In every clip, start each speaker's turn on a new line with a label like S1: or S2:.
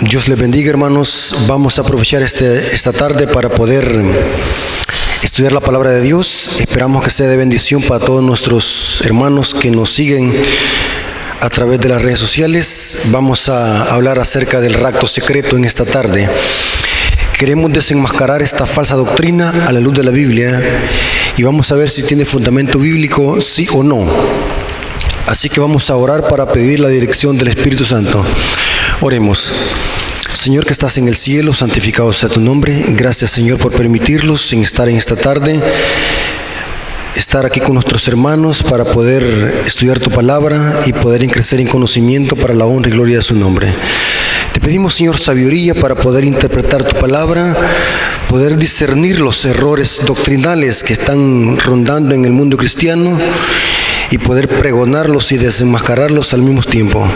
S1: Dios les bendiga, hermanos. Vamos a aprovechar esta tarde para poder estudiar la palabra de Dios. Esperamos que sea de bendición para todos nuestros hermanos que nos siguen a través de las redes sociales. Vamos a hablar acerca del rapto secreto en esta tarde. Queremos desenmascarar esta falsa doctrina a la luz de la Biblia y vamos a ver si tiene fundamento bíblico, sí o no. Así que vamos a orar para pedir la dirección del Espíritu Santo. Oremos. Señor que estás en el cielo, santificado sea tu nombre. Gracias, Señor, por permitirnos estar en esta tarde, estar aquí con nuestros hermanos para poder estudiar tu palabra y poder crecer en conocimiento para la honra y gloria de su nombre. Te pedimos, Señor, sabiduría para poder interpretar tu palabra, poder discernir los errores doctrinales que están rondando en el mundo cristiano y poder pregonarlos y desenmascararlos al mismo tiempo.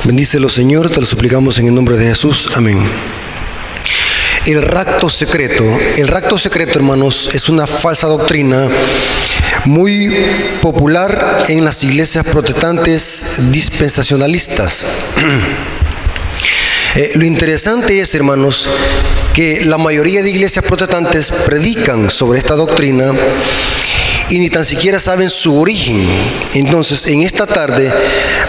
S1: Bendícelo, Señor, te lo suplicamos en el nombre de Jesús. Amén. El rapto secreto, hermanos, es una falsa doctrina muy popular en las iglesias protestantes dispensacionalistas. Lo interesante es, hermanos, que la mayoría de iglesias protestantes predican sobre esta doctrina y ni tan siquiera saben su origen. Entonces, en esta tarde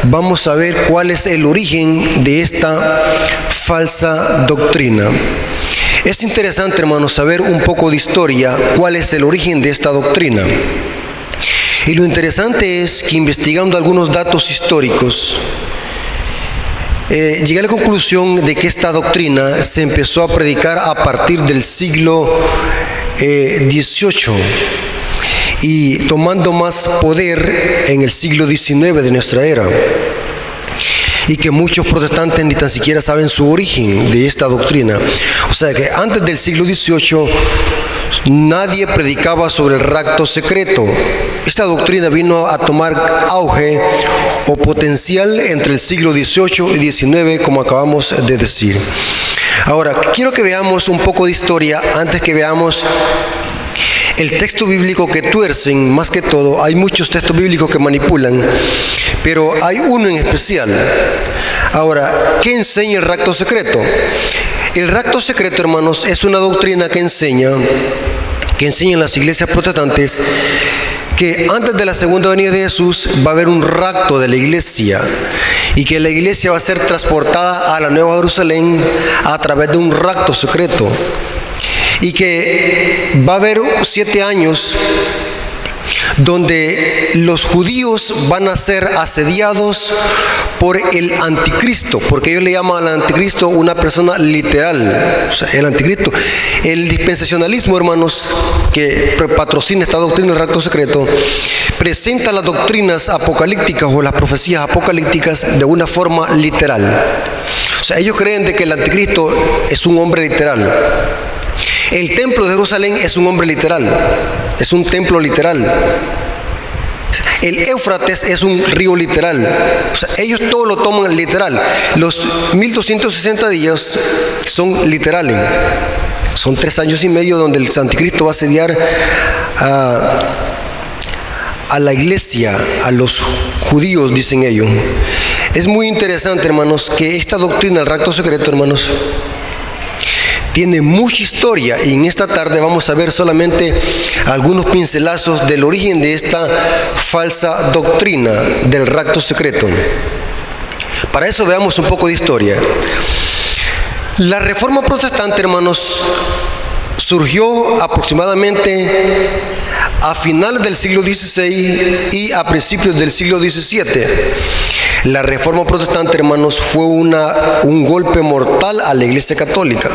S1: vamos a ver cuál es el origen de esta falsa doctrina. Es interesante, hermanos, saber un poco de historia, cuál es el origen de esta doctrina. Y lo interesante es que investigando algunos datos históricos, llegué a la conclusión de que esta doctrina se empezó a predicar a partir del siglo XVIII. Y tomando más poder en el siglo XIX de nuestra era, y que muchos protestantes ni tan siquiera saben su origen de esta doctrina. O sea que antes del siglo XVIII nadie predicaba sobre el rapto secreto. Esta doctrina vino a tomar auge o potencial entre el siglo XVIII y XIX, como acabamos de decir. Ahora, quiero que veamos un poco de historia antes que veamos el texto bíblico que tuercen. Más que todo, hay muchos textos bíblicos que manipulan, pero hay uno en especial. Ahora, ¿qué enseña el rapto secreto? El rapto secreto, hermanos, es una doctrina que enseñan las iglesias protestantes que antes de la segunda venida de Jesús va a haber un rapto de la iglesia y que la iglesia va a ser transportada a la Nueva Jerusalén a través de un rapto secreto. Y que va a haber 7 años donde los judíos van a ser asediados por el anticristo, porque ellos le llaman al anticristo una persona literal. O sea, el anticristo. El dispensacionalismo, hermanos, que patrocina esta doctrina del rapto secreto, presenta las doctrinas apocalípticas o las profecías apocalípticas de una forma literal. O sea, ellos creen de que el anticristo es un hombre literal. El templo de Jerusalén es un hombre literal, es un templo literal. El Éufrates es un río literal. O sea, ellos todo lo toman literal. Los 1260 días son literales. Son 3 años y medio donde el anticristo va a asediar a la iglesia, a los judíos, dicen ellos. Es muy interesante, hermanos, que esta doctrina del rapto secreto, hermanos, tiene mucha historia, y en esta tarde vamos a ver solamente algunos pincelazos del origen de esta falsa doctrina del rapto secreto. Para eso veamos un poco de historia. La Reforma Protestante, hermanos, surgió aproximadamente a finales del siglo XVI y a principios del siglo XVII. La Reforma Protestante, hermanos, fue un golpe mortal a la Iglesia Católica.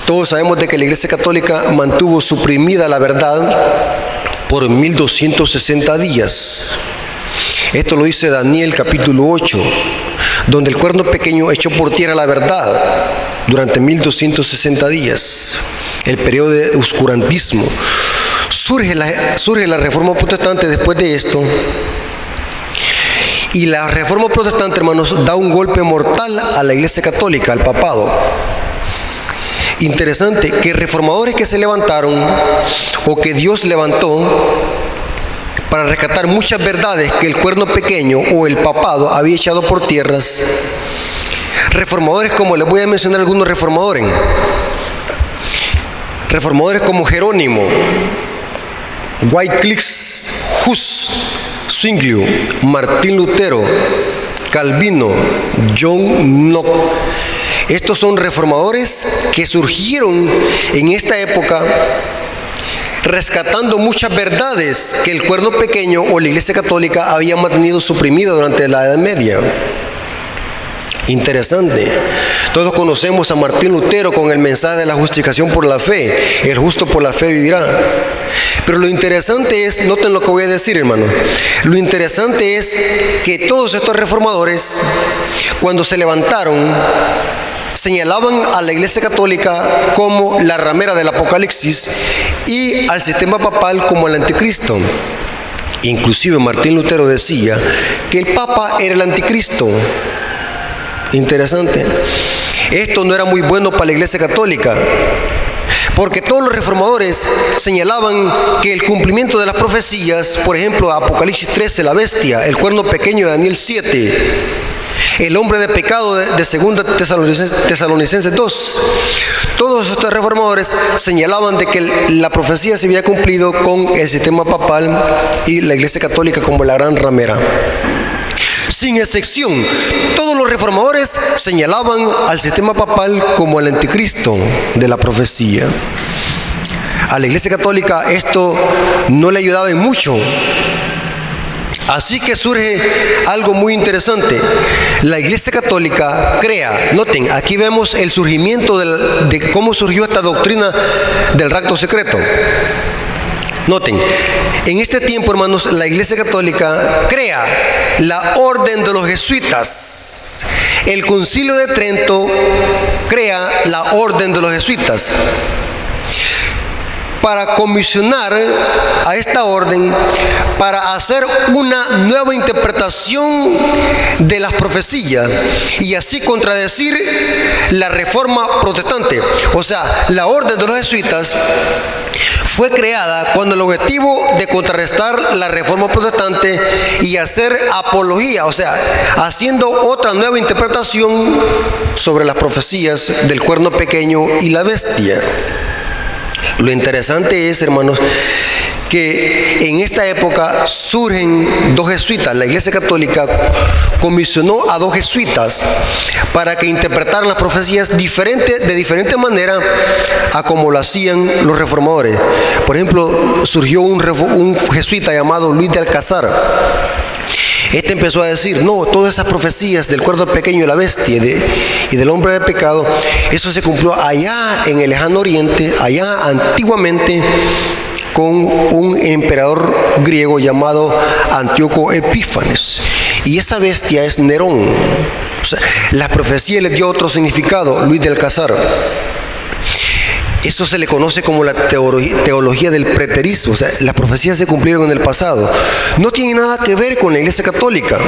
S1: Todos sabemos de que la Iglesia Católica mantuvo suprimida la verdad por 1260 días. Esto lo dice Daniel capítulo 8, donde el cuerno pequeño echó por tierra la verdad durante 1260 días, el periodo de oscurantismo. Surge la Reforma Protestante después de esto, y la Reforma Protestante, hermanos, da un golpe mortal a la Iglesia Católica, al papado. Interesante que reformadores que se levantaron o que Dios levantó para rescatar muchas verdades que el cuerno pequeño o el papado había echado por tierras, Reformadores como, les voy a mencionar algunos reformadores. Reformadores como Jerónimo, Wycliffe, Hus, Zwinglio, Martín Lutero, Calvino, John Knox. Estos son reformadores que surgieron en esta época rescatando muchas verdades que el cuerno pequeño o la Iglesia Católica había mantenido suprimidas durante la Edad Media. Interesante. Todos conocemos a Martín Lutero con el mensaje de la justificación por la fe. El justo por la fe vivirá. Pero lo interesante es, noten lo que voy a decir, hermano. Lo interesante es que todos estos reformadores, cuando se levantaron, señalaban a la Iglesia Católica como la ramera del Apocalipsis y al sistema papal como el anticristo. Inclusive Martín Lutero decía que el Papa era el anticristo. Interesante. Esto no era muy bueno para la Iglesia Católica, porque todos los reformadores señalaban que el cumplimiento de las profecías, por ejemplo, Apocalipsis 13, la bestia, el cuerno pequeño de Daniel 7, el hombre de pecado de 2 Tesalonicenses 2, todos estos reformadores señalaban de que la profecía se había cumplido con el sistema papal y la Iglesia Católica como la gran ramera. Sin excepción, todos los reformadores señalaban al sistema papal como el anticristo de la profecía. A la Iglesia Católica esto no le ayudaba en mucho. Así que surge algo muy interesante. La Iglesia Católica crea, noten, aquí vemos el surgimiento de cómo surgió esta doctrina del rapto secreto. Noten, en este tiempo, hermanos, la Iglesia Católica crea la orden de los jesuitas. El Concilio de Trento crea la orden de los jesuitas para comisionar a esta orden para hacer una nueva interpretación de las profecías y así contradecir la reforma protestante. O sea, la orden de los jesuitas fue creada con el objetivo de contrarrestar la reforma protestante y hacer apología, o sea, haciendo otra nueva interpretación sobre las profecías del cuerno pequeño y la bestia. Lo interesante es, hermanos, que en esta época surgen dos jesuitas. La Iglesia Católica comisionó a dos jesuitas para que interpretaran las profecías de diferente manera a como lo hacían los reformadores. Por ejemplo, surgió un jesuita llamado Luis de Alcázar. Este empezó a decir, no, todas esas profecías del cuerno pequeño y la bestia y del hombre de pecado, eso se cumplió allá en el lejano oriente, allá antiguamente, con un emperador griego llamado Antíoco Epífanes. Y esa bestia es Nerón. O sea, la profecía le dio otro significado, Luis de Alcázar. Eso se le conoce como la teología del preterismo. O sea, las profecías se cumplieron en el pasado. No tiene nada que ver con la Iglesia Católica.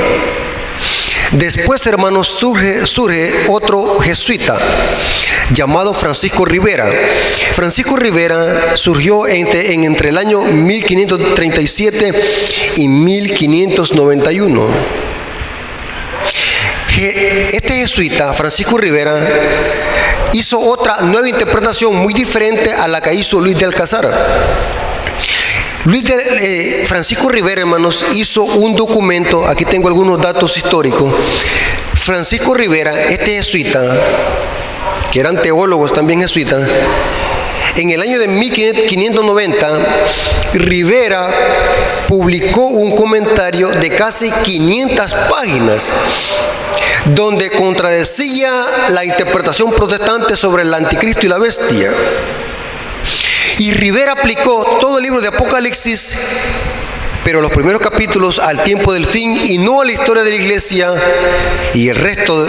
S1: Después, hermanos, surge otro jesuita llamado Francisco Rivera. Francisco Rivera surgió entre el año 1537 y 1591. Este jesuita, Francisco Rivera, hizo otra nueva interpretación muy diferente a la que hizo Luis de Alcázar. Francisco Rivera, hermanos, hizo un documento, aquí tengo algunos datos históricos. Francisco Rivera, este jesuita, que eran teólogos también jesuitas, en el año de 1590, Rivera publicó un comentario de casi 500 páginas donde contradecía la interpretación protestante sobre el anticristo y la bestia. Y Rivera aplicó todo el libro de Apocalipsis, pero los primeros capítulos al tiempo del fin y no a la historia de la iglesia, y el resto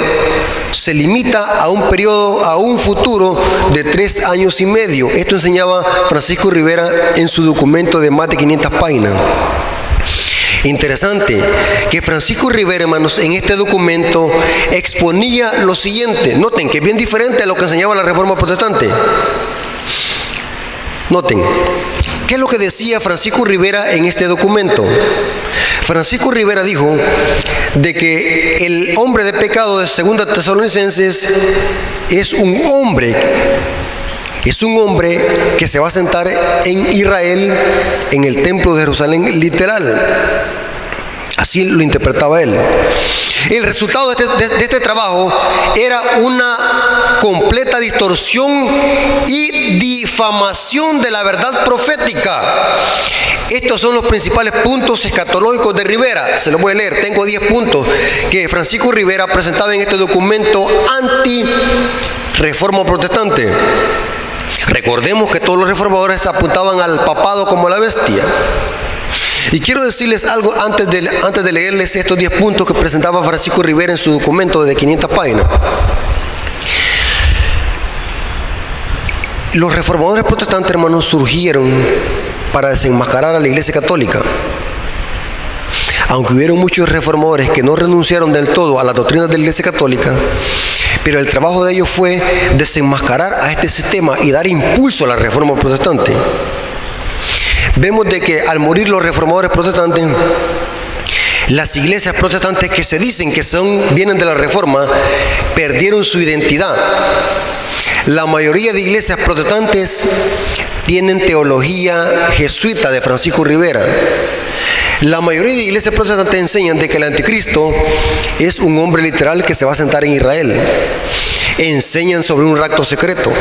S1: se limita a un periodo, a un futuro de 3 años y medio. Esto enseñaba Francisco Rivera en su documento de más de 500 páginas. Interesante que Francisco Rivera, hermanos, en este documento exponía lo siguiente. Noten que es bien diferente a lo que enseñaba la Reforma Protestante. Noten ¿Qué es lo que decía Francisco Rivera en este documento? Francisco Rivera dijo de que el hombre de pecado de 2 Tesalonicenses es un hombre que se va a sentar en Israel, en el templo de Jerusalén, literal. Así lo interpretaba él. El resultado de este trabajo era una completa distorsión y difamación de la verdad profética. Estos son los principales puntos escatológicos de Rivera. Se los voy a leer. Tengo 10 puntos que Francisco Rivera presentaba en este documento anti-reforma protestante. Recordemos que todos los reformadores apuntaban al papado como la bestia. Y quiero decirles algo antes de leerles estos 10 puntos que presentaba Francisco Rivera en su documento de 500 páginas. Los reformadores protestantes, hermanos, surgieron para desenmascarar a la Iglesia Católica. Aunque hubieron muchos reformadores que no renunciaron del todo a las doctrinas de la Iglesia Católica, pero el trabajo de ellos fue desenmascarar a este sistema y dar impulso a la reforma protestante. Vemos de que al morir los reformadores protestantes, las iglesias protestantes que se dicen que vienen de la Reforma, perdieron su identidad. La mayoría de iglesias protestantes tienen teología jesuita de Francisco Rivera. La mayoría de iglesias protestantes enseñan de que el anticristo es un hombre literal que se va a sentar en Israel. Enseñan sobre un rapto secreto.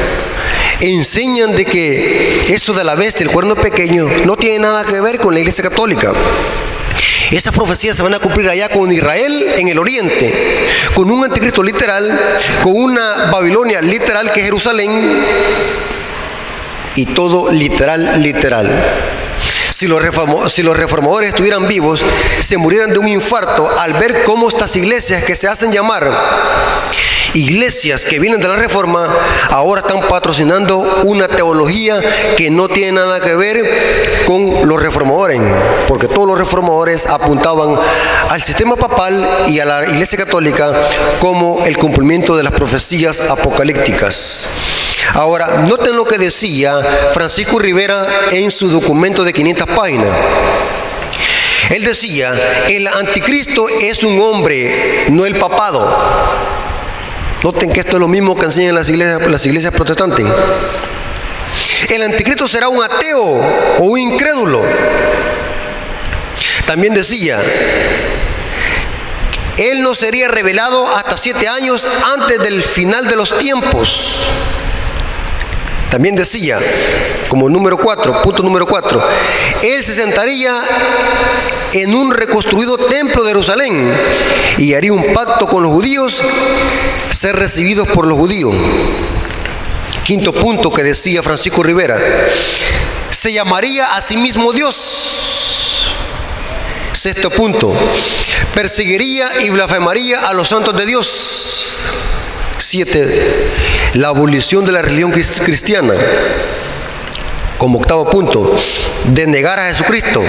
S1: Enseñan de que eso de la bestia, el cuerno pequeño, no tiene nada que ver con la Iglesia Católica. Esas profecías se van a cumplir allá con Israel en el oriente, con un anticristo literal, con una Babilonia literal que es Jerusalén, y todo literal. Si los reformadores estuvieran vivos, se murieran de un infarto al ver cómo estas iglesias que se hacen llamar iglesias que vienen de la Reforma, ahora están patrocinando una teología que no tiene nada que ver con los reformadores, porque todos los reformadores apuntaban al sistema papal y a la Iglesia Católica como el cumplimiento de las profecías apocalípticas. Ahora, noten lo que decía Francisco Rivera en su documento de 500 páginas. Él decía, el anticristo es un hombre, no el papado. Noten que esto es lo mismo que enseñan las iglesias protestantes. El anticristo será un ateo o un incrédulo. También decía, él no sería revelado hasta 7 años antes del final de los tiempos. También decía, como punto número 4, él se sentaría en un reconstruido templo de Jerusalén y haría un pacto con los judíos, ser recibidos por los judíos. Quinto punto que decía Francisco Rivera, se llamaría a sí mismo Dios. Sexto punto, perseguiría y blasfemaría a los santos de Dios. 7. La abolición de la religión cristiana. Como octavo punto, denegar a Jesucristo.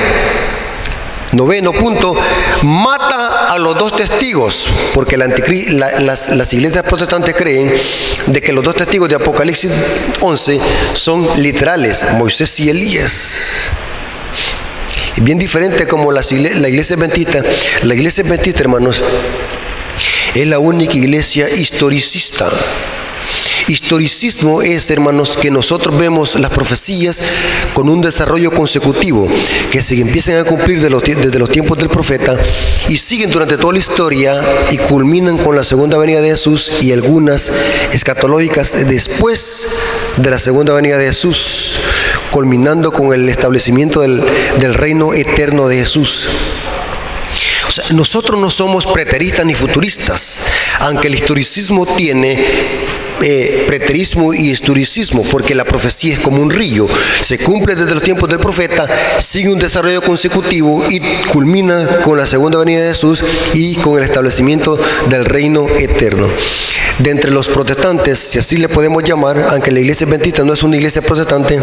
S1: Noveno punto, mata a los 2 testigos, porque las iglesias protestantes creen de que los 2 testigos de Apocalipsis 11 son literales, Moisés y Elías. Es bien diferente como la iglesia adventista. La iglesia adventista, hermanos, es la única iglesia historicista. Historicismo es, hermanos, que nosotros vemos las profecías con un desarrollo consecutivo, que se empiezan a cumplir desde los tiempos del profeta y siguen durante toda la historia y culminan con la segunda venida de Jesús y algunas escatológicas después de la segunda venida de Jesús, culminando con el establecimiento del reino eterno de Jesús. O sea, nosotros no somos preteristas ni futuristas, aunque el historicismo tiene preterismo y historicismo, porque la profecía es como un río, se cumple desde los tiempos del profeta, sigue un desarrollo consecutivo y culmina con la segunda venida de Jesús y con el establecimiento del reino eterno. De entre los protestantes, si así le podemos llamar, aunque la iglesia adventista no es una iglesia protestante,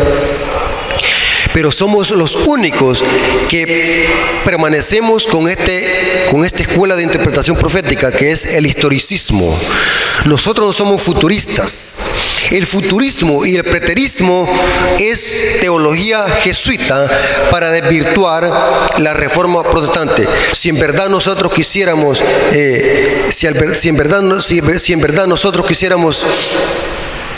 S1: pero somos los únicos que permanecemos con esta escuela de interpretación profética que es el historicismo. Nosotros no somos futuristas. El futurismo y el preterismo es teología jesuita para desvirtuar la reforma protestante. Si en verdad nosotros quisiéramos, si en verdad nosotros quisiéramos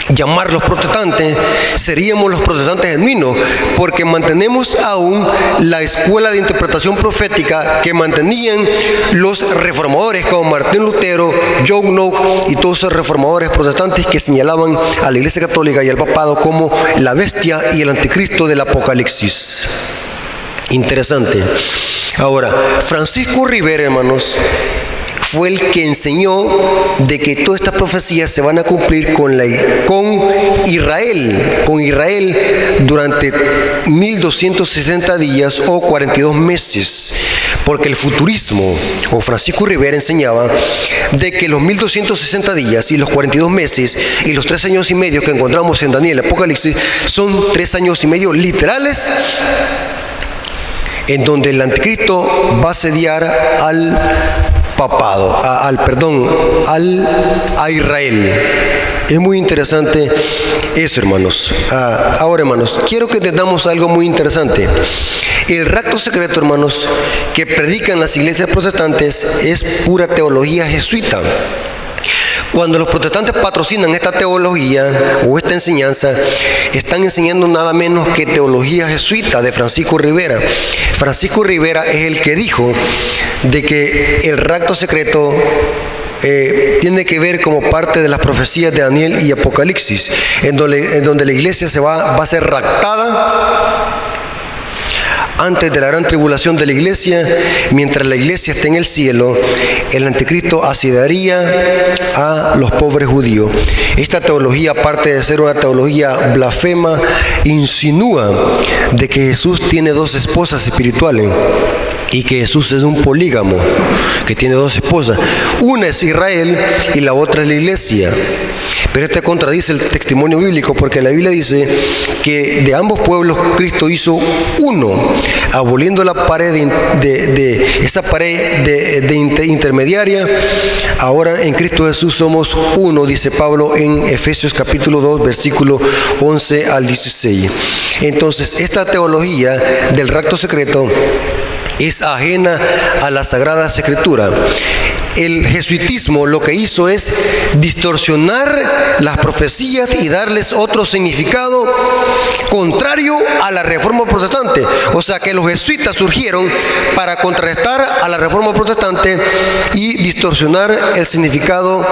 S1: llamarlos protestantes, seríamos los protestantes genuinos, porque mantenemos aún la escuela de interpretación profética que mantenían los reformadores como Martín Lutero, John Knox y todos esos reformadores protestantes que señalaban a la Iglesia Católica y al papado como la bestia y el anticristo del Apocalipsis. Interesante. Ahora, Francisco Rivera, hermanos, fue el que enseñó de que todas estas profecías se van a cumplir con Israel durante 1260 días o 42 meses. Porque el futurismo, o Francisco Rivera, enseñaba de que los 1260 días y los 42 meses y los 3 años y medio que encontramos en Daniel, Apocalipsis, son 3 años y medio literales, en donde el anticristo va a asediar al papado, a Israel. Es muy interesante eso, hermanos. Ahora, hermanos, quiero que entendamos algo muy interesante. El rapto secreto, hermanos, que predican las iglesias protestantes es pura teología jesuita. Cuando los protestantes patrocinan esta teología o esta enseñanza, están enseñando nada menos que teología jesuita de Francisco Rivera. Francisco Rivera es el que dijo de que el rapto secreto tiene que ver como parte de las profecías de Daniel y Apocalipsis, en donde la iglesia va a ser raptada antes de la gran tribulación de la iglesia. Mientras la iglesia esté en el cielo, el anticristo asediaría a los pobres judíos. Esta teología, aparte de ser una teología blasfema, insinúa de que Jesús tiene 2 esposas espirituales y que Jesús es un polígamo, que tiene 2 esposas. Una es Israel y la otra es la iglesia. Pero este contradice el testimonio bíblico, porque la Biblia dice que de ambos pueblos Cristo hizo uno, aboliendo la pared esa pared intermediaria. Ahora en Cristo Jesús somos uno, dice Pablo en Efesios capítulo 2, versículo 11 al 16. Entonces, esta teología del rapto secreto es ajena a la Sagrada Escritura. El jesuitismo lo que hizo es distorsionar las profecías y darles otro significado contrario a la Reforma Protestante. O sea que los jesuitas surgieron para contrarrestar a la Reforma Protestante y distorsionar el significado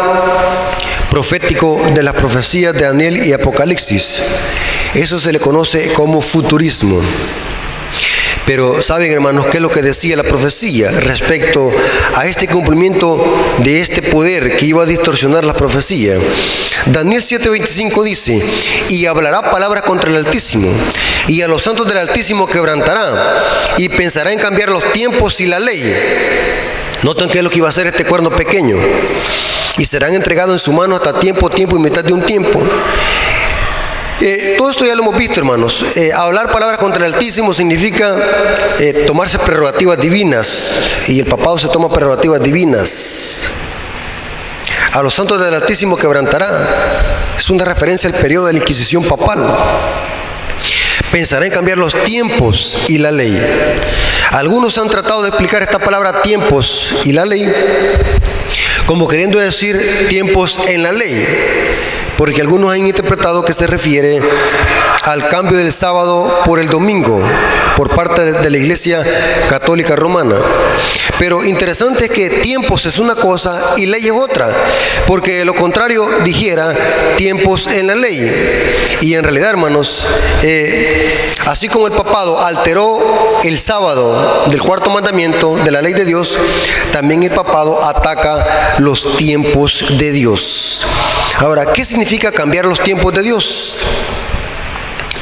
S1: profético de las profecías de Daniel y Apocalipsis. Eso se le conoce como futurismo. Pero ¿saben, hermanos, qué es lo que decía la profecía respecto a este cumplimiento de este poder que iba a distorsionar la profecía? Daniel 7:25 dice: y hablará palabras contra el Altísimo, y a los santos del Altísimo quebrantará, y pensará en cambiar los tiempos y la ley. Noten qué es lo que iba a hacer este cuerno pequeño. Y serán entregados en su mano hasta tiempo y mitad de un tiempo. Todo esto ya lo hemos visto, hermanos. Hablar palabras contra el Altísimo significa tomarse prerrogativas divinas, y el papado se toma prerrogativas divinas. A los santos del Altísimo quebrantará. Es una referencia al periodo de la Inquisición papal. Pensará en cambiar los tiempos y la ley. Algunos han tratado de explicar esta palabra tiempos y la ley como queriendo decir tiempos en la ley, porque algunos han interpretado que se refiere al cambio del sábado por el domingo por parte de la Iglesia Católica Romana. Pero interesante es que tiempos es una cosa y ley es otra, porque de lo contrario dijera tiempos en la ley. Y en realidad, hermanos, así como el papado alteró el sábado del 4º mandamiento de la ley de Dios, también el papado ataca los tiempos de Dios. Ahora, ¿qué significa cambiar los tiempos de Dios?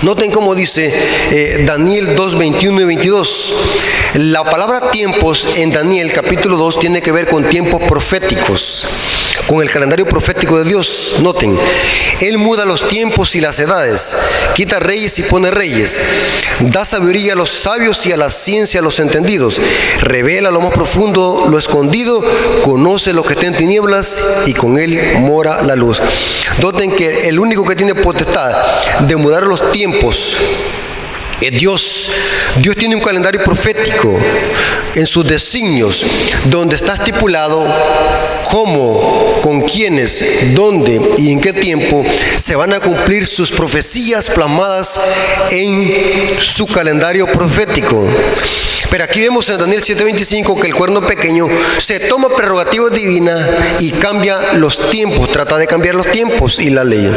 S1: Noten cómo dice Daniel 2, 21 y 22. La palabra tiempos en Daniel capítulo 2 tiene que ver con tiempos proféticos. con el calendario profético de Dios. Noten, Él muda los tiempos y las edades, quita reyes y pone reyes, da sabiduría a los sabios y a la ciencia a los entendidos, revela lo más profundo, lo escondido, conoce lo que está en tinieblas y con Él mora la luz. Noten que el único que tiene potestad de mudar los tiempos es Dios. Dios tiene un calendario profético en sus designios, donde está estipulado cómo, con quiénes, dónde y en qué tiempo se van a cumplir sus profecías plasmadas en su calendario profético. Pero aquí vemos en Daniel 7:25 que el cuerno pequeño se toma prerrogativas divinas y cambia los tiempos, trata de cambiar los tiempos y la ley.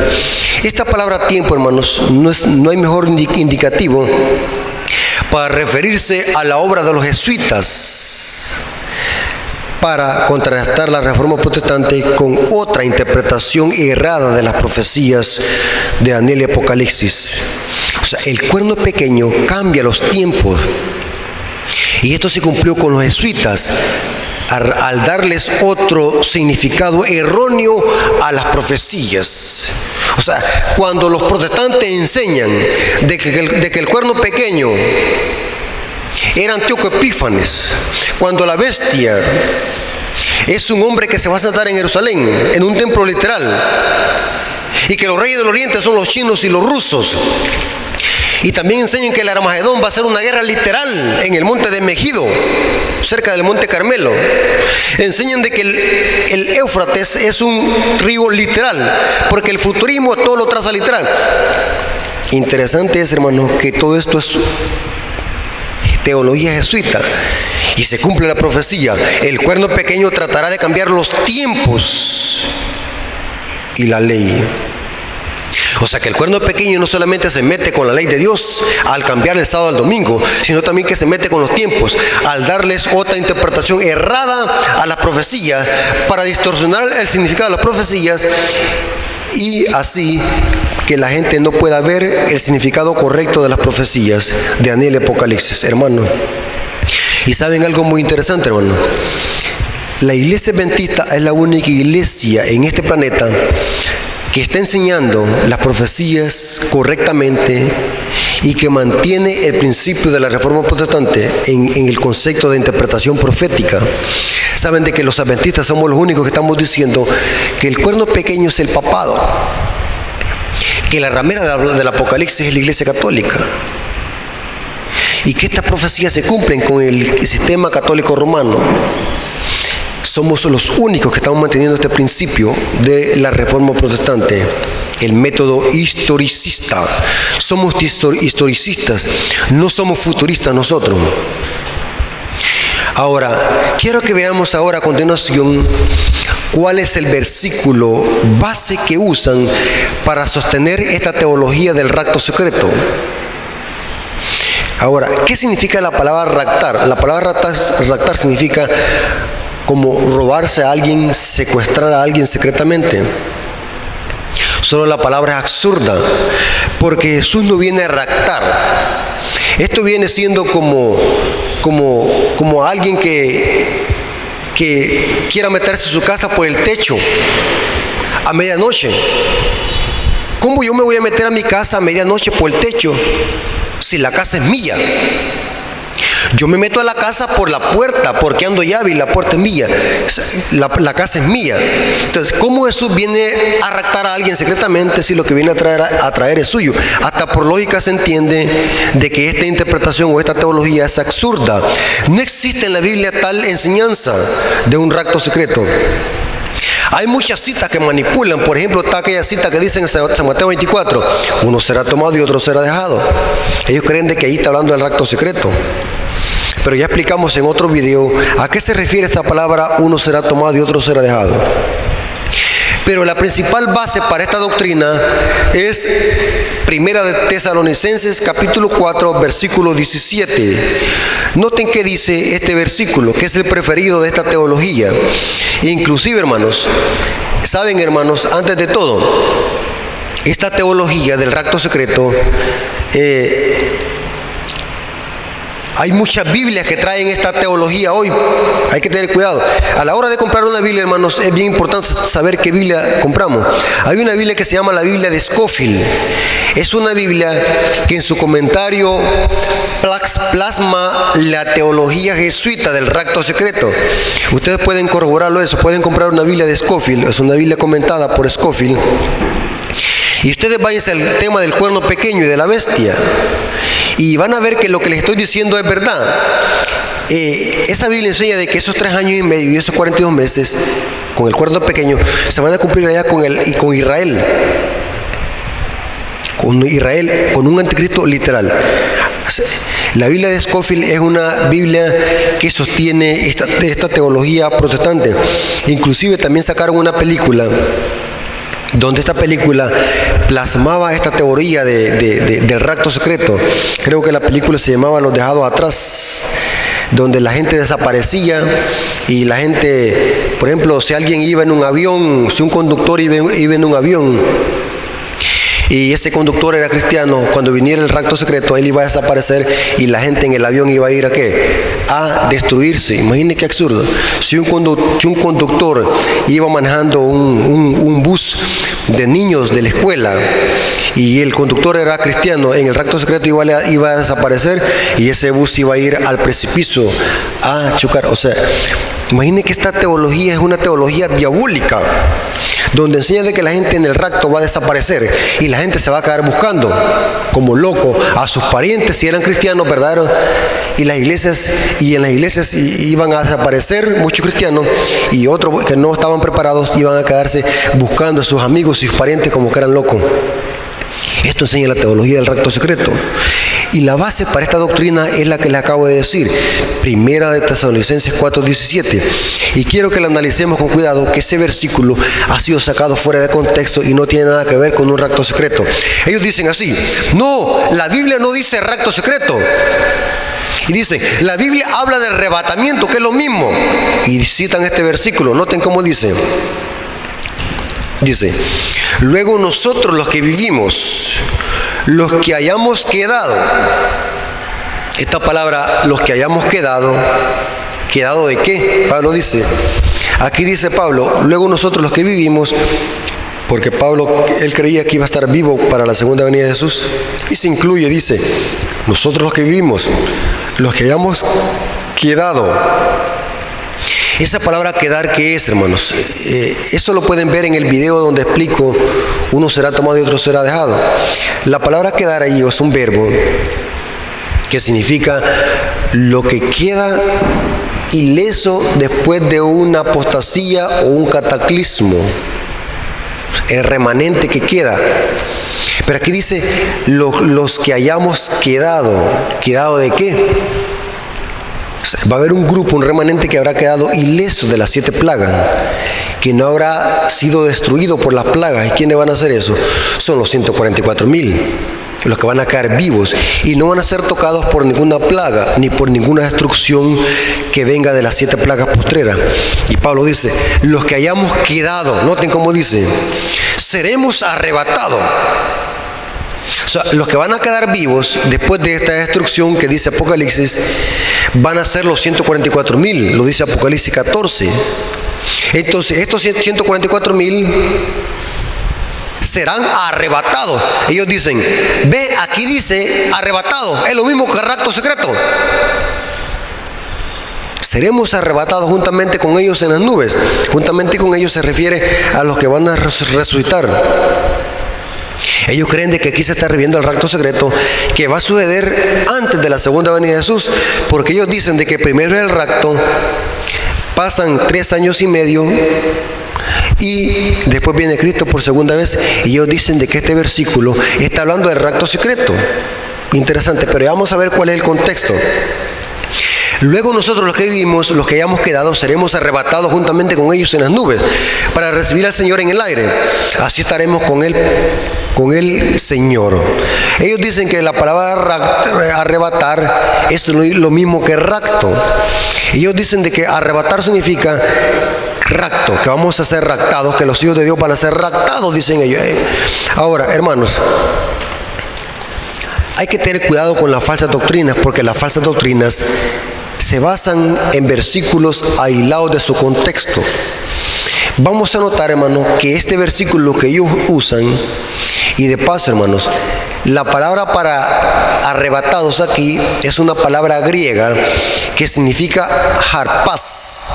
S1: Esta palabra tiempo, hermanos, no hay mejor indicativo para referirse a la obra de los jesuitas para contrastar la reforma protestante con otra interpretación errada de las profecías de Daniel y Apocalipsis. O sea, el cuerno pequeño cambia los tiempos. Y esto se cumplió con los jesuitas al darles otro significado erróneo a las profecías. O sea, cuando los protestantes enseñan de que el cuerno pequeño era Antíoco Epífanes, cuando la bestia es un hombre que se va a sentar en Jerusalén, en un templo literal, y que los reyes del oriente son los chinos y los rusos, y también enseñan que el Armagedón va a ser una guerra literal en el monte de Megido, cerca del monte Carmelo. Enseñan de que el Éufrates es un río literal, porque el futurismo todo lo traza literal. Interesante es, hermano, que todo esto es teología jesuita y se cumple la profecía. El cuerno pequeño tratará de cambiar los tiempos y la ley. O sea que el cuerno pequeño no solamente se mete con la ley de Dios al cambiar el sábado al domingo, sino también que se mete con los tiempos al darles otra interpretación errada a las profecías para distorsionar el significado de las profecías y así que la gente no pueda ver el significado correcto de las profecías de Daniel y Apocalipsis, hermano. Y saben algo muy interesante, hermano. La iglesia adventista es la única iglesia en este planeta que está enseñando las profecías correctamente y que mantiene el principio de la reforma protestante en el concepto de interpretación profética. Saben de que los adventistas somos los únicos que estamos diciendo que el cuerno pequeño es el papado, que la ramera del Apocalipsis es la iglesia católica y que estas profecías se cumplen con el sistema católico romano. Somos los únicos que estamos manteniendo este principio de la reforma protestante, el método historicista. Somos historicistas, no somos futuristas nosotros. Ahora, quiero que veamos ahora a continuación cuál es el versículo base que usan para sostener esta teología del rapto secreto. Ahora, ¿qué significa la palabra raptar? La palabra raptar significa como robarse a alguien, secuestrar a alguien secretamente. Solo la palabra es absurda, porque Jesús no viene a raptar. Esto viene siendo como alguien que quiera meterse en su casa por el techo a medianoche. ¿Cómo yo me voy a meter a mi casa a medianoche por el techo si la casa es mía? Yo me meto a la casa por la puerta, porque ando llave y la puerta es mía. La casa es mía. Entonces, ¿cómo Jesús viene a raptar a alguien secretamente si lo que viene a traer es suyo? Hasta por lógica se entiende de que esta interpretación o esta teología es absurda. No existe en la Biblia tal enseñanza de un rapto secreto. Hay muchas citas que manipulan. Por ejemplo, está aquella cita que dice en San Mateo 24, uno será tomado y otro será dejado. Ellos creen de que ahí está hablando del rapto secreto. Pero ya explicamos en otro video a qué se refiere esta palabra, uno será tomado y otro será dejado. Pero la principal base para esta doctrina es Primera de Tesalonicenses capítulo 4 versículo 17. Noten qué dice este versículo, que es el preferido de esta teología. Inclusive, hermanos, saben, hermanos, antes de todo, esta teología del rapto secreto Hay muchas Biblias que traen esta teología hoy. Hay que tener cuidado. A la hora de comprar una Biblia, hermanos, es bien importante saber qué Biblia compramos. Hay una Biblia que se llama la Biblia de Scofield. Es una Biblia que en su comentario plasma la teología jesuita del rapto secreto. Ustedes pueden corroborarlo eso. Pueden comprar una Biblia de Scofield. Es una Biblia comentada por Scofield. Y ustedes váyanse al tema del cuerno pequeño y de la bestia. Y van a ver que lo que les estoy diciendo es verdad. Esa Biblia enseña de que esos 3 años y medio y esos 42 meses con el cuerno pequeño se van a cumplir allá con Israel. Con un anticristo literal. La Biblia de Scofield es una Biblia que sostiene esta teología protestante. Inclusive también sacaron una película donde esta película plasmaba esta teoría del rapto secreto. Creo que la película se llamaba Los Dejados Atrás, donde la gente desaparecía y la gente, por ejemplo, si alguien iba en un avión, si un conductor iba en un avión y ese conductor era cristiano, cuando viniera el rapto secreto, él iba a desaparecer y la gente en el avión iba a ir ¿a qué? A destruirse. Imaginen qué absurdo. Si un conductor iba manejando un bus de niños de la escuela y el conductor era cristiano, en el rapto secreto iba a desaparecer y ese bus iba a ir al precipicio a chocar. O sea, imaginen que esta teología es una teología diabólica, donde enseña de que la gente en el rapto va a desaparecer y la gente se va a quedar buscando como loco a sus parientes si eran cristianos verdaderos, y en las iglesias iban a desaparecer muchos cristianos y otros que no estaban preparados iban a quedarse buscando a sus amigos y sus parientes como que eran locos. Esto enseña la teología del rapto secreto. Y la base para esta doctrina es la que les acabo de decir, Primera de Tesalonicenses 4:17. Y quiero que la analicemos con cuidado, que ese versículo ha sido sacado fuera de contexto y no tiene nada que ver con un rapto secreto. Ellos dicen así: no, la Biblia no dice rapto secreto. Y dicen, la Biblia habla de arrebatamiento, que es lo mismo. Y citan este versículo, noten cómo dice. Dice, luego nosotros los que vivimos, los que hayamos quedado. Esta palabra, los que hayamos quedado, ¿quedado de qué? Pablo dice, aquí dice Pablo, luego nosotros los que vivimos, porque Pablo, él creía que iba a estar vivo para la segunda venida de Jesús, y se incluye, dice, nosotros los que vivimos, los que hayamos quedado. Esa palabra quedar, ¿qué es, hermanos? Eso lo pueden ver en el video donde explico, uno será tomado y otro será dejado. La palabra quedar ahí es un verbo que significa lo que queda ileso después de una apostasía o un cataclismo. El remanente que queda. Pero aquí dice, los que hayamos quedado. ¿Quedado de qué? Va a haber un grupo, un remanente que habrá quedado ileso de las 7 plagas, que no habrá sido destruido por las plagas. ¿Y quiénes van a hacer eso? Son los 144,000, los que van a quedar vivos y no van a ser tocados por ninguna plaga ni por ninguna destrucción que venga de las 7 plagas postreras. Y Pablo dice, los que hayamos quedado, noten cómo dice, seremos arrebatados. O sea, los que van a quedar vivos después de esta destrucción que dice Apocalipsis van a ser los 144,000, lo dice Apocalipsis 14. Entonces, estos 144,000 serán arrebatados. Ellos dicen, ve, aquí dice arrebatados, es lo mismo que rapto secreto. Seremos arrebatados juntamente con ellos en las nubes. Juntamente con ellos se refiere a los que van a resucitar. Ellos creen de que aquí se está refiriendo al rapto secreto que va a suceder antes de la segunda venida de Jesús, porque ellos dicen de que primero es el rapto, pasan 3 años y medio y después viene Cristo por segunda vez, y ellos dicen de que este versículo está hablando del rapto secreto. Interesante, pero vamos a ver cuál es el contexto. Luego nosotros los que vivimos, los que hayamos quedado, seremos arrebatados juntamente con ellos en las nubes para recibir al Señor en el aire. Así estaremos con el Señor. Ellos dicen que la palabra arrebatar es lo mismo que rapto. Ellos dicen de que arrebatar significa rapto, que vamos a ser raptados, que los hijos de Dios van a ser raptados, dicen ellos. Ahora, hermanos, hay que tener cuidado con las falsas doctrinas, porque las falsas doctrinas se basan en versículos aislados de su contexto. Vamos a notar, hermanos, que este versículo que ellos usan, y de paso, hermanos, la palabra para arrebatados aquí es una palabra griega que significa harpás,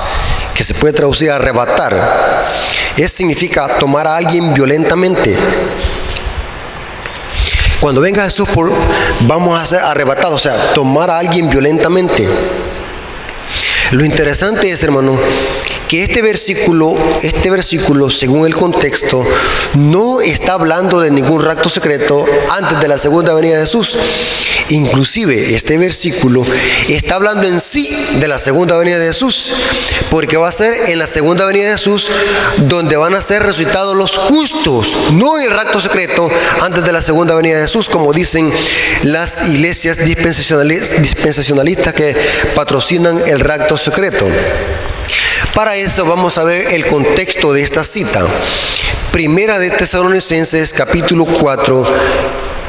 S1: que se puede traducir a arrebatar. Significa tomar a alguien violentamente. Cuando venga Jesús, vamos a ser arrebatados, o sea, tomar a alguien violentamente. Lo interesante es, hermano, que este versículo, según el contexto, no está hablando de ningún rapto secreto antes de la segunda venida de Jesús. Inclusive, este versículo está hablando en sí de la segunda venida de Jesús, porque va a ser en la segunda venida de Jesús donde van a ser resucitados los justos, no en el rapto secreto antes de la segunda venida de Jesús, como dicen las iglesias dispensacionalistas que patrocinan el rapto secreto. Para eso vamos a ver el contexto de esta cita. Primera de Tesalonicenses, capítulo 4,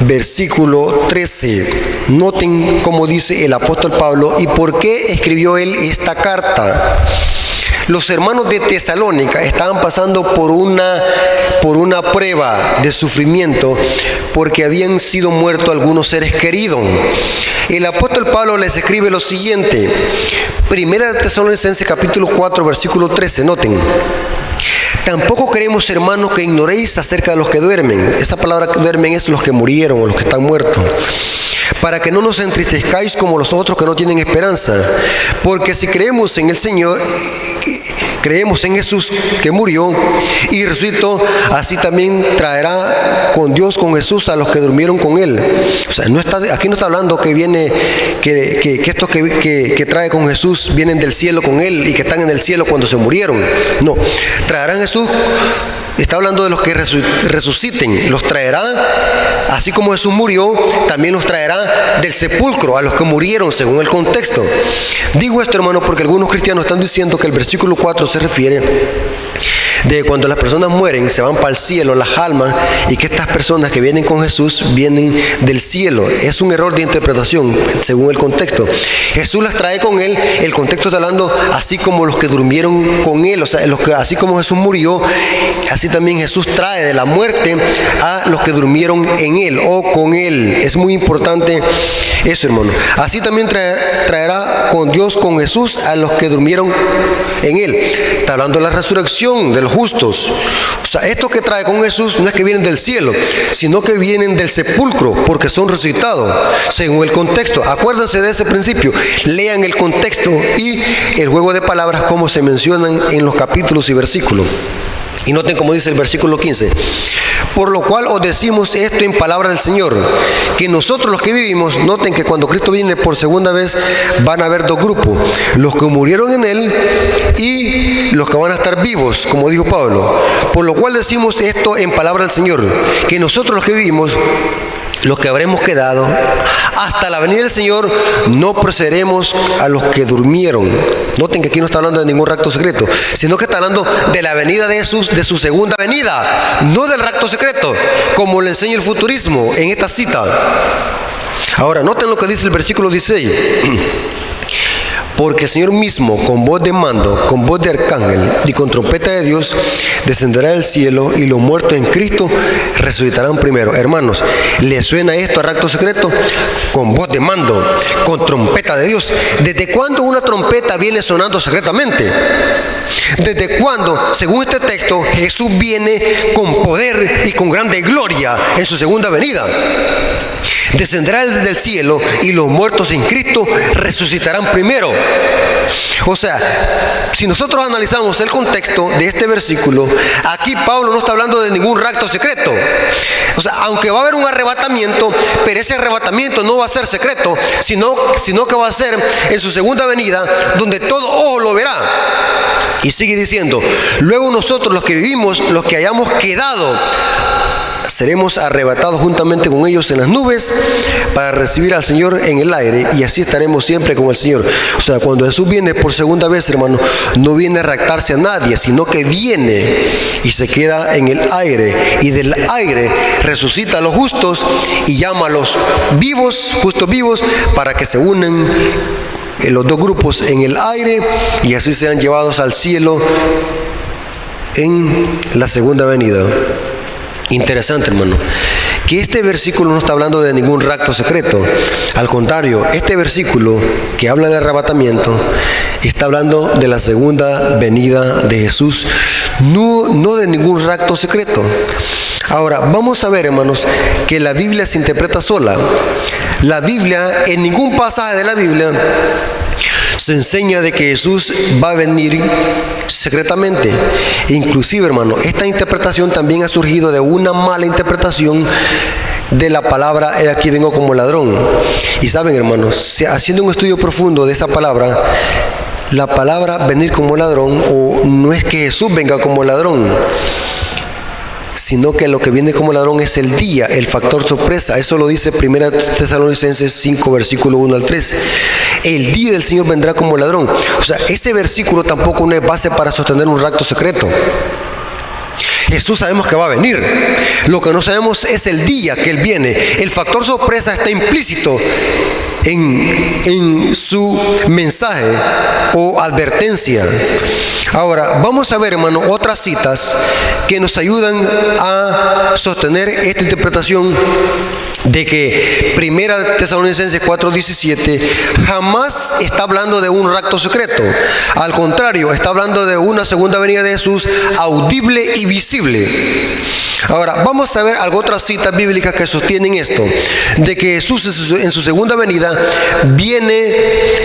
S1: versículo 13. Noten cómo dice el apóstol Pablo y por qué escribió él esta carta. Los hermanos de Tesalónica estaban pasando por una prueba de sufrimiento porque habían sido muertos algunos seres queridos. El apóstol Pablo les escribe lo siguiente. Primera de Tesalonicenses capítulo 4 versículo 13. Noten. Tampoco queremos, hermanos, que ignoréis acerca de los que duermen. Esta palabra que duermen es los que murieron o los que están muertos. Para que no nos entristezcáis como los otros que no tienen esperanza. Porque si creemos en el Señor, creemos en Jesús que murió y resucitó, así también traerá con Dios, con Jesús, a los que durmieron con Él. O sea, aquí no está hablando que viene, que estos que trae con Jesús vienen del cielo con Él y que están en el cielo cuando se murieron. No, traerán Jesús. Está hablando de los que resuciten, los traerá, así como Jesús murió, también los traerá del sepulcro a los que murieron según el contexto. Digo esto, hermano, porque algunos cristianos están diciendo que el versículo 4 se refiere de cuando las personas mueren, se van para el cielo, las almas, y que estas personas que vienen con Jesús vienen del cielo. Es un error de interpretación según el contexto. Jesús las trae con Él, el contexto está hablando así como los que durmieron con Él, o sea, así como Jesús murió, así también Jesús trae de la muerte a los que durmieron en Él o con Él. Es muy importante eso, hermano. Así también traerá con Dios, con Jesús, a los que durmieron en Él. Está hablando de la resurrección de los justos. O sea, estos que trae con Jesús no es que vienen del cielo, sino que vienen del sepulcro, porque son resucitados, según el contexto. Acuérdense de ese principio. Lean el contexto y el juego de palabras como se mencionan en los capítulos y versículos. Y noten cómo dice el versículo 15. Por lo cual os decimos esto en palabra del Señor, que nosotros los que vivimos, noten que cuando Cristo viene por segunda vez, van a haber dos grupos, los que murieron en Él y los que van a estar vivos, como dijo Pablo. Por lo cual decimos esto en palabra del Señor, que nosotros los que vivimos, los que habremos quedado hasta la venida del Señor, no procederemos a los que durmieron. Noten que aquí no está hablando de ningún rapto secreto, sino que está hablando de la venida de Jesús, de su segunda venida, no del rapto secreto, como le enseña el futurismo en esta cita. Ahora, noten lo que dice el versículo 16. Porque el Señor mismo, con voz de mando, con voz de arcángel y con trompeta de Dios, descenderá del cielo y los muertos en Cristo resucitarán primero. Hermanos, ¿les suena esto a rapto secreto? Con voz de mando, con trompeta de Dios. ¿Desde cuándo una trompeta viene sonando secretamente? ¿Desde cuándo, según este texto, Jesús viene con poder y con grande gloria en su segunda venida? Descenderá del cielo y los muertos en Cristo resucitarán primero. O sea, si nosotros analizamos el contexto de este versículo, aquí Pablo no está hablando de ningún rapto secreto. O sea, aunque va a haber un arrebatamiento, pero ese arrebatamiento no va a ser secreto, sino que va a ser en su segunda venida, donde todo ojo lo verá. Y sigue diciendo, luego nosotros los que vivimos, los que hayamos quedado, seremos arrebatados juntamente con ellos en las nubes para recibir al Señor en el aire, y así estaremos siempre con el Señor. O sea, cuando Jesús viene por segunda vez, hermano, no viene a raptarse a nadie, sino que viene y se queda en el aire, y del aire resucita a los justos y llama a los vivos, justos vivos, para que se unan los dos grupos en el aire y así sean llevados al cielo en la segunda venida. Interesante, hermano, que este versículo no está hablando de ningún rapto secreto. Al contrario, este versículo que habla del arrebatamiento está hablando de la segunda venida de Jesús, no de ningún rapto secreto. Ahora, vamos a ver, hermanos, que la Biblia se interpreta sola. La Biblia, en ningún pasaje de la Biblia se enseña de que Jesús va a venir secretamente. Inclusive, hermano, esta interpretación también ha surgido de una mala interpretación de la palabra "he aquí vengo como ladrón". Y saben, hermanos, haciendo un estudio profundo de esa palabra, la palabra venir como ladrón, o no es que Jesús venga como ladrón, sino que lo que viene como ladrón es el día, el factor sorpresa. Eso lo dice 1 Tesalonicenses 5, versículo 1 al 3. El día del Señor vendrá como ladrón. O sea, ese versículo tampoco no es base para sostener un rapto secreto. Jesús sabemos que va a venir. Lo que no sabemos es el día que Él viene. El factor sorpresa está implícito en su mensaje o advertencia. Ahora, vamos a ver, hermano, otras citas que nos ayudan a sostener esta interpretación de que 1 Tesalonicenses 4:17 jamás está hablando de un rapto secreto. Al contrario, está hablando de una segunda venida de Jesús audible y visible. Ahora, vamos a ver otras citas bíblicas que sostienen esto, de que Jesús en su segunda venida viene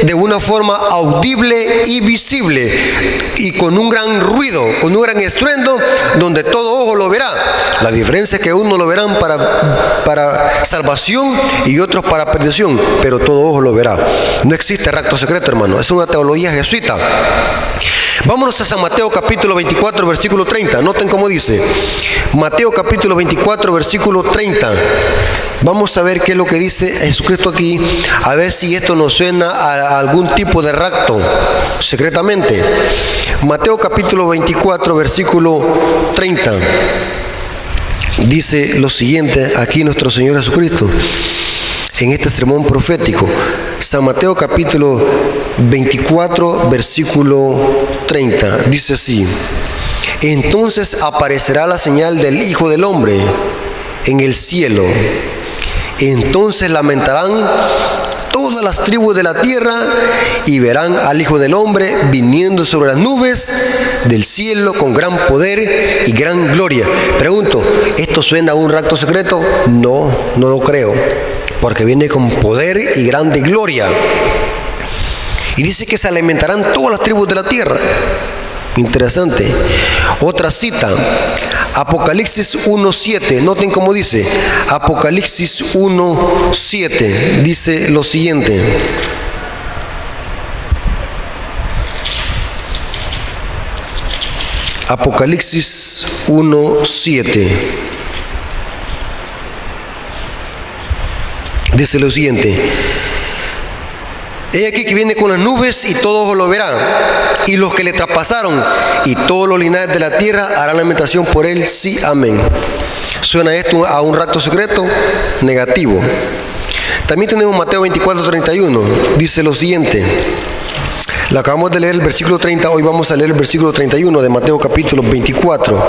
S1: de una forma audible y visible, y con un gran ruido, con un gran estruendo, donde todo ojo lo verá. La diferencia es que unos lo verán para salvación y otros para perdición, pero todo ojo lo verá. No existe rapto secreto, hermano, es una teología jesuita. Vámonos a San Mateo capítulo 24, versículo 30. Noten cómo dice. Mateo capítulo 24, versículo 30. Vamos a ver qué es lo que dice Jesucristo aquí, a ver si esto nos suena a algún tipo de rapto secretamente. Mateo capítulo 24, versículo 30. Dice lo siguiente aquí nuestro Señor Jesucristo en este sermón profético. San Mateo capítulo 24, versículo 30, dice así: entonces aparecerá la señal del Hijo del Hombre en el cielo. Entonces lamentarán todas las tribus de la tierra y verán al Hijo del Hombre viniendo sobre las nubes del cielo con gran poder y gran gloria. Pregunto, ¿esto suena a un rapto secreto? No lo creo, porque viene con poder y grande gloria. Y dice que se alimentarán todas las tribus de la tierra. Interesante. Otra cita, Apocalipsis 1:7. Noten cómo dice. Apocalipsis 1:7 dice lo siguiente. Apocalipsis 1:7 dice lo siguiente: he aquí que viene con las nubes y todo ojo lo verá, y los que le traspasaron y todos los linajes de la tierra harán lamentación por él. Sí, amén. ¿Suena esto a un rapto secreto? Negativo. También tenemos Mateo 24:31. Dice lo siguiente. Le acabamos de leer el versículo 30, hoy vamos a leer el versículo 31 de Mateo capítulo 24.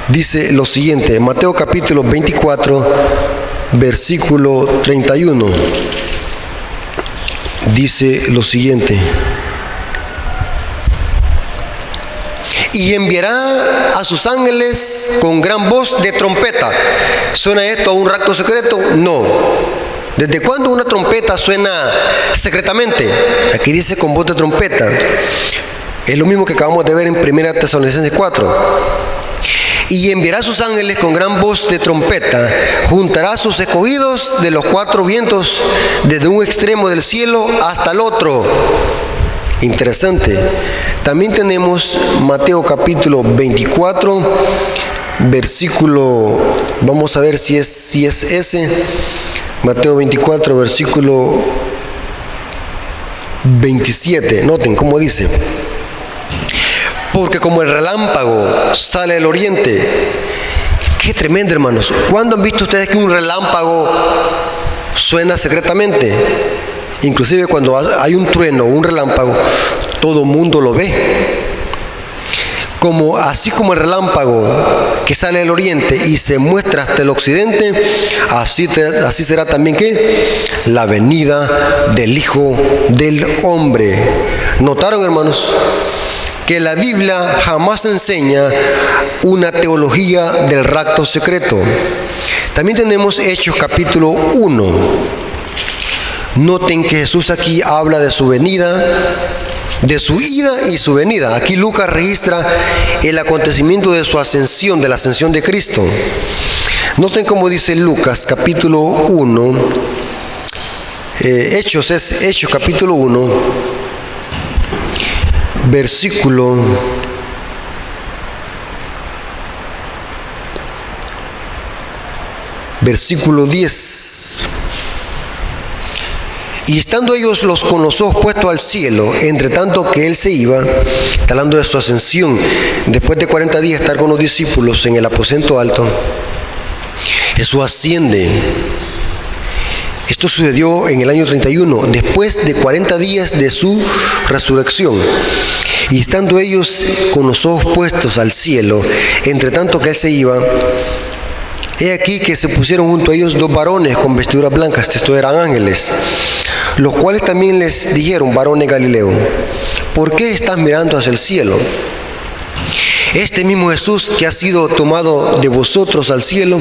S1: Dice lo siguiente, Mateo capítulo 24, versículo 31. Dice lo siguiente: y enviará a sus ángeles con gran voz de trompeta. ¿Suena esto a un rapto secreto? No. ¿Desde cuándo una trompeta suena secretamente? Aquí dice con voz de trompeta. Es lo mismo que acabamos de ver en 1 Tesalonicenses 4. Y enviará a sus ángeles con gran voz de trompeta, juntará a sus escogidos de los cuatro vientos, desde un extremo del cielo hasta el otro. Interesante. También tenemos Mateo capítulo 24, versículo, vamos a ver si es ese, Mateo 24, versículo 27. Noten cómo dice: porque como el relámpago sale del oriente. Qué tremendo, hermanos. ¿Cuándo han visto ustedes que un relámpago suena secretamente? Inclusive cuando hay un trueno o un relámpago, todo el mundo lo ve. Así como el relámpago que sale del oriente y se muestra hasta el occidente, así será también la venida del Hijo del Hombre. ¿Notaron, hermanos? Que la Biblia jamás enseña una teología del rapto secreto. También tenemos Hechos capítulo 1. Noten que Jesús aquí habla de su venida, de su ida y su venida. Aquí Lucas registra el acontecimiento de su ascensión, de la ascensión de Cristo. Noten cómo dice Lucas capítulo 1. Hechos capítulo 1, versículo 10. Y estando ellos con los ojos puestos al cielo, entre tanto que él se iba, está hablando de su ascensión, después de 40 días estar con los discípulos en el aposento alto, Jesús asciende. Esto sucedió en el año 31, después de 40 días de su resurrección. Y estando ellos con los ojos puestos al cielo, entre tanto que él se iba, he aquí que se pusieron junto a ellos dos varones con vestiduras blancas, estos eran ángeles, los cuales también les dijeron: varones Galileo, ¿por qué estás mirando hacia el cielo? Este mismo Jesús que ha sido tomado de vosotros al cielo,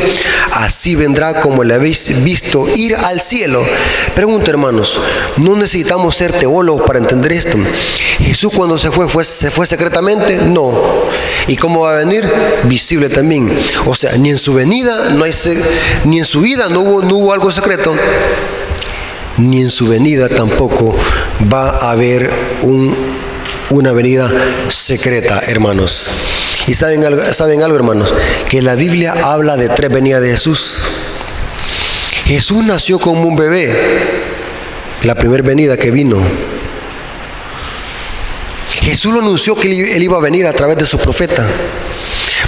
S1: así vendrá como le habéis visto ir al cielo. Pregunto, hermanos, ¿no necesitamos ser teólogos para entender esto? ¿Jesús cuando se fue secretamente? No. ¿Y cómo va a venir? Visible también. O sea, ni en su venida ni en su vida no hubo algo secreto, ni en su venida tampoco va a haber una venida secreta, hermanos. Y saben algo, hermanos, que la Biblia habla de 3 venidas de Jesús. Jesús nació como un bebé, la primera venida que vino. Jesús lo anunció que él iba a venir a través de su profeta.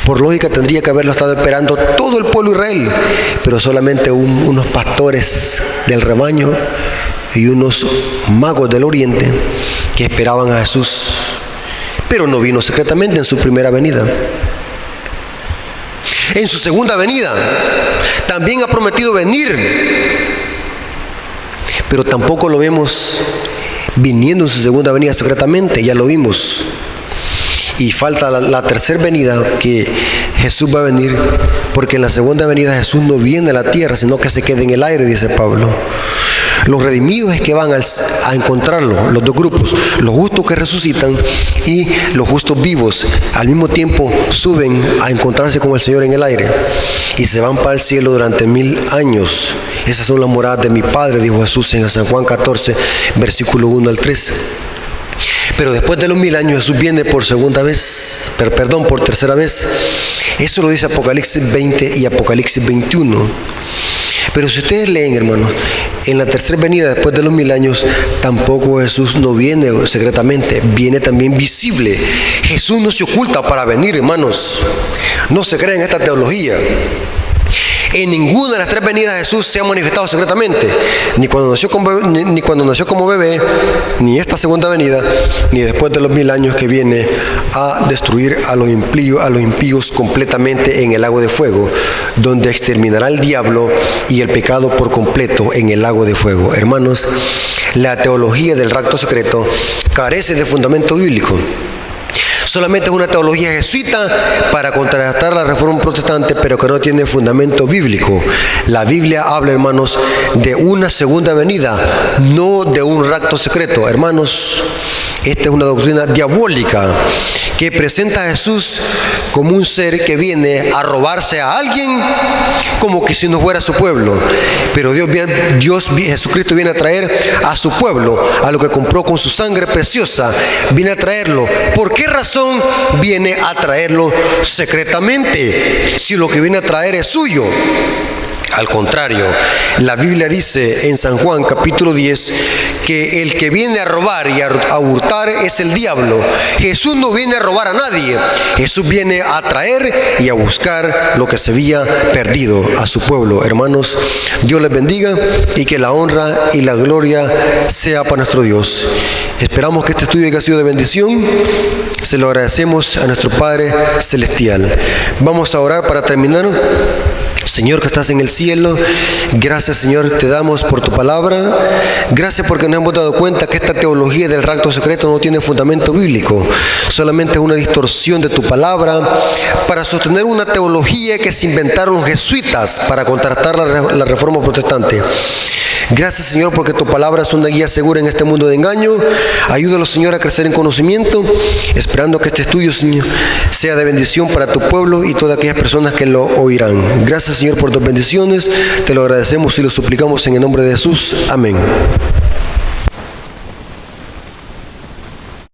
S1: Por lógica tendría que haberlo estado esperando todo el pueblo de Israel, pero solamente unos pastores del rebaño y unos magos del oriente que esperaban a Jesús. Pero no vino secretamente en su primera venida. En su segunda venida también ha prometido venir, pero tampoco lo vemos viniendo en su segunda venida secretamente, ya lo vimos. Y falta la tercera venida, que Jesús va a venir, porque en la segunda venida Jesús no viene a la tierra, sino que se queda en el aire, dice Pablo. Los redimidos es que van a encontrarlo, los dos grupos, los justos que resucitan y los justos vivos, al mismo tiempo suben a encontrarse con el Señor en el aire y se van para el cielo durante 1000 años. Esas son las moradas de mi Padre, dijo Jesús en San Juan 14, versículo 1 al 3. Pero después de los 1000 años Jesús viene por tercera vez. Eso lo dice Apocalipsis 20 y Apocalipsis 21. Pero si ustedes leen, hermanos, en la tercera venida después de los 1000 años, tampoco Jesús no viene secretamente, viene también visible. Jesús no se oculta para venir, hermanos. No se creen esta teología. En ninguna de las 3 venidas Jesús se ha manifestado secretamente, ni cuando nació como bebé, ni esta segunda venida, ni después de los 1000 años que viene a destruir a los impíos completamente en el lago de fuego, donde exterminará el diablo y el pecado por completo en el lago de fuego. Hermanos, la teología del rapto secreto carece de fundamento bíblico. Solamente es una teología jesuita para contrarrestar la reforma protestante, pero que no tiene fundamento bíblico. La Biblia habla, hermanos, de una segunda venida, no de un rapto secreto. Hermanos, Esta es una doctrina diabólica que presenta a Jesús como un ser que viene a robarse a alguien como que si no fuera su pueblo. Pero Jesucristo viene a traer a su pueblo, a lo que compró con su sangre preciosa. Viene a traerlo. ¿Por qué razón viene a traerlo secretamente? Si lo que viene a traer es suyo. Al contrario, la Biblia dice en San Juan capítulo 10 que el que viene a robar y a hurtar es el diablo. Jesús no viene a robar a nadie. Jesús viene a traer y a buscar lo que se había perdido a su pueblo. Hermanos, Dios les bendiga y que la honra y la gloria sea para nuestro Dios. Esperamos que este estudio haya sido de bendición. Se lo agradecemos a nuestro Padre Celestial. Vamos a orar para terminar. Señor que estás en el cielo, gracias Señor te damos por tu palabra, gracias porque nos hemos dado cuenta que esta teología del rapto secreto no tiene fundamento bíblico, solamente es una distorsión de tu palabra para sostener una teología que se inventaron los jesuitas para contrastar la reforma protestante. Gracias Señor porque tu palabra es una guía segura en este mundo de engaño. Ayúdalos Señor a crecer en conocimiento, esperando que este estudio Señor sea de bendición para tu pueblo y todas aquellas personas que lo oirán. Gracias Señor por tus bendiciones, te lo agradecemos y lo suplicamos en el nombre de Jesús. Amén.